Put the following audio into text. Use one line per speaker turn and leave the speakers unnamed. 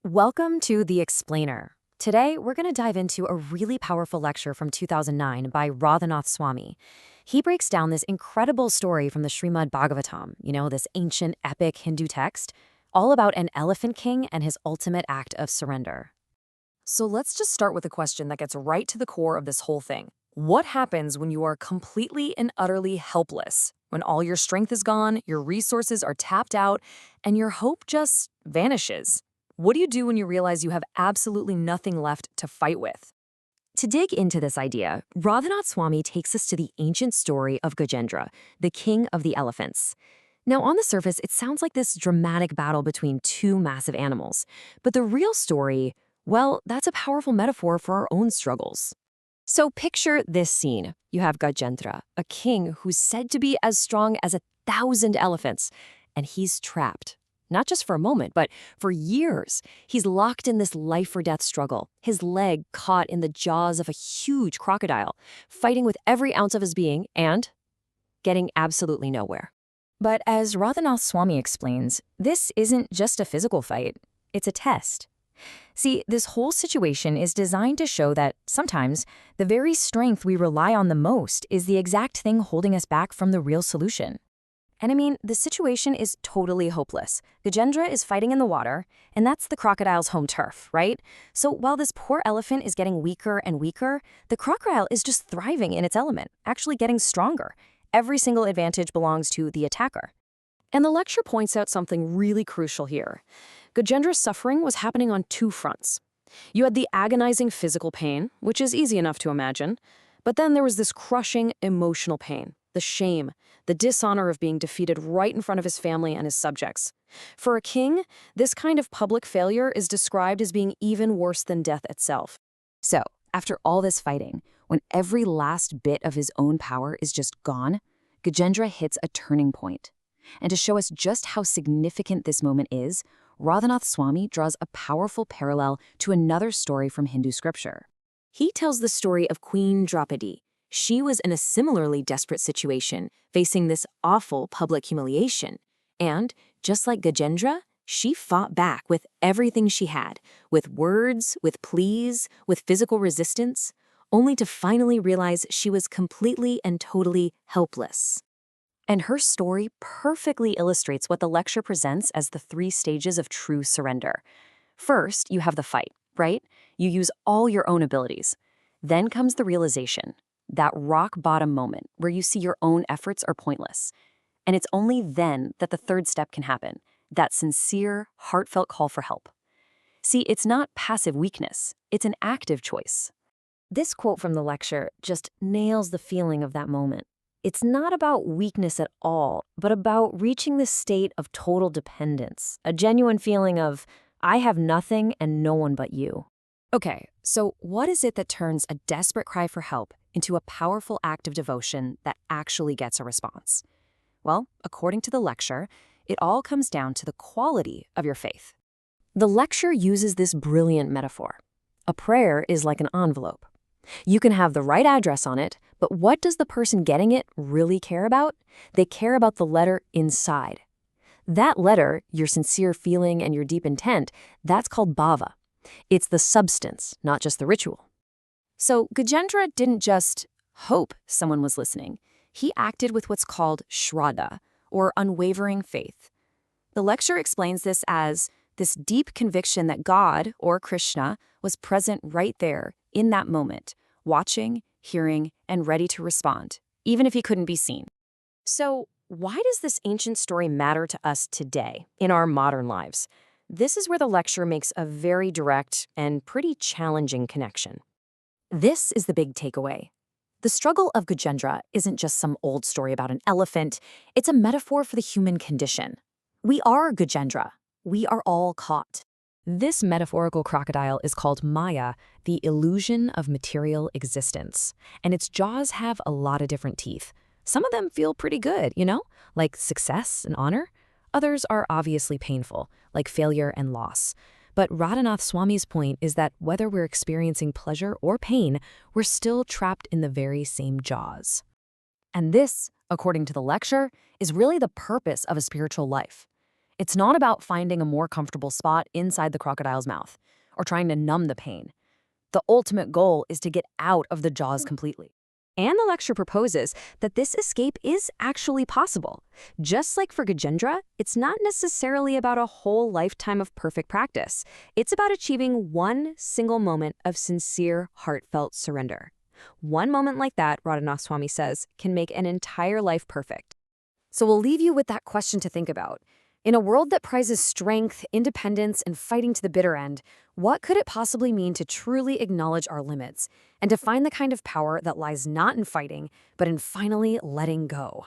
Welcome to The Explainer. Today, we're going to dive into a really powerful lecture from 2009 by Radhanath Swami. He breaks down this incredible story from the Srimad Bhagavatam, this ancient epic Hindu text, all about an elephant king and his ultimate act of surrender. So let's just start with a question that gets right to the core of this whole thing. What happens when you are completely and utterly helpless? When all your strength is gone, your resources are tapped out, and your hope just vanishes? What do you do when you realize you have absolutely nothing left to fight with? To dig into this idea, Radhanath Swami takes us to the ancient story of Gajendra, the king of the elephants. Now, on the surface, it sounds like this dramatic battle between two massive animals. But the real story, well, that's a powerful metaphor for our own struggles. So picture this scene. You have Gajendra, a king who's said to be as strong as 1,000 elephants, and he's trapped. Not just for a moment, but for years. He's locked in this life-or-death struggle, his leg caught in the jaws of a huge crocodile, fighting with every ounce of his being and getting absolutely nowhere. But as Radhanath Swami explains, this isn't just a physical fight, it's a test. See, this whole situation is designed to show that sometimes the very strength we rely on the most is the exact thing holding us back from the real solution. And I mean, the situation is totally hopeless. Gajendra is fighting in the water, and that's the crocodile's home turf, right? So while this poor elephant is getting weaker and weaker, the crocodile is just thriving in its element, actually getting stronger. Every single advantage belongs to the attacker. And the lecture points out something really crucial here. Gajendra's suffering was happening on two fronts. You had the agonizing physical pain, which is easy enough to imagine, but then there was this crushing emotional pain. The shame, the dishonor of being defeated right in front of his family and his subjects. For a king, this kind of public failure is described as being even worse than death itself. So, after all this fighting, when every last bit of his own power is just gone, Gajendra hits a turning point. And to show us just how significant this moment is, Radhanath Swami draws a powerful parallel to another story from Hindu scripture. He tells the story of Queen Draupadi. She was in a similarly desperate situation, facing this awful public humiliation. And, just like Gajendra, she fought back with everything she had, with words, with pleas, with physical resistance, only to finally realize she was completely and totally helpless. And her story perfectly illustrates what the lecture presents as the 3 stages of true surrender. First, you have the fight, right? You use all your own abilities. Then comes the realization. That rock-bottom moment where you see your own efforts are pointless. And it's only then that the third step can happen, that sincere, heartfelt call for help. See, it's not passive weakness, it's an active choice. This quote from the lecture just nails the feeling of that moment. It's not about weakness at all, but about reaching this state of total dependence, a genuine feeling of, I have nothing and no one but you. Okay, so what is it that turns a desperate cry for help into a powerful act of devotion that actually gets a response? Well, according to the lecture, it all comes down to the quality of your faith. The lecture uses this brilliant metaphor. A prayer is like an envelope. You can have the right address on it, but what does the person getting it really care about? They care about the letter inside. That letter, your sincere feeling and your deep intent, that's called bhava. It's the substance, not just the ritual. So Gajendra didn't just hope someone was listening. He acted with what's called shraddha, or unwavering faith. The lecture explains this as this deep conviction that God, or Krishna, was present right there in that moment, watching, hearing, and ready to respond, even if he couldn't be seen. So why does this ancient story matter to us today, in our modern lives? This is where the lecture makes a very direct and pretty challenging connection. This is the big takeaway. The struggle of Gajendra isn't just some old story about an elephant, it's a metaphor for the human condition. We are Gajendra. We are all caught. This metaphorical crocodile is called Maya, the illusion of material existence, and its jaws have a lot of different teeth. Some of them feel pretty good, like success and honor. Others are obviously painful, like failure and loss. But Radhanath Swami's point is that whether we're experiencing pleasure or pain, we're still trapped in the very same jaws. And this, according to the lecture, is really the purpose of a spiritual life. It's not about finding a more comfortable spot inside the crocodile's mouth or trying to numb the pain. The ultimate goal is to get out of the jaws completely. And the lecture proposes that this escape is actually possible. Just like for Gajendra, it's not necessarily about a whole lifetime of perfect practice. It's about achieving one single moment of sincere, heartfelt surrender. One moment like that, Radhanath Swami says, can make an entire life perfect. So we'll leave you with that question to think about. In a world that prizes strength, independence, and fighting to the bitter end, what could it possibly mean to truly acknowledge our limits and to find the kind of power that lies not in fighting, but in finally letting go?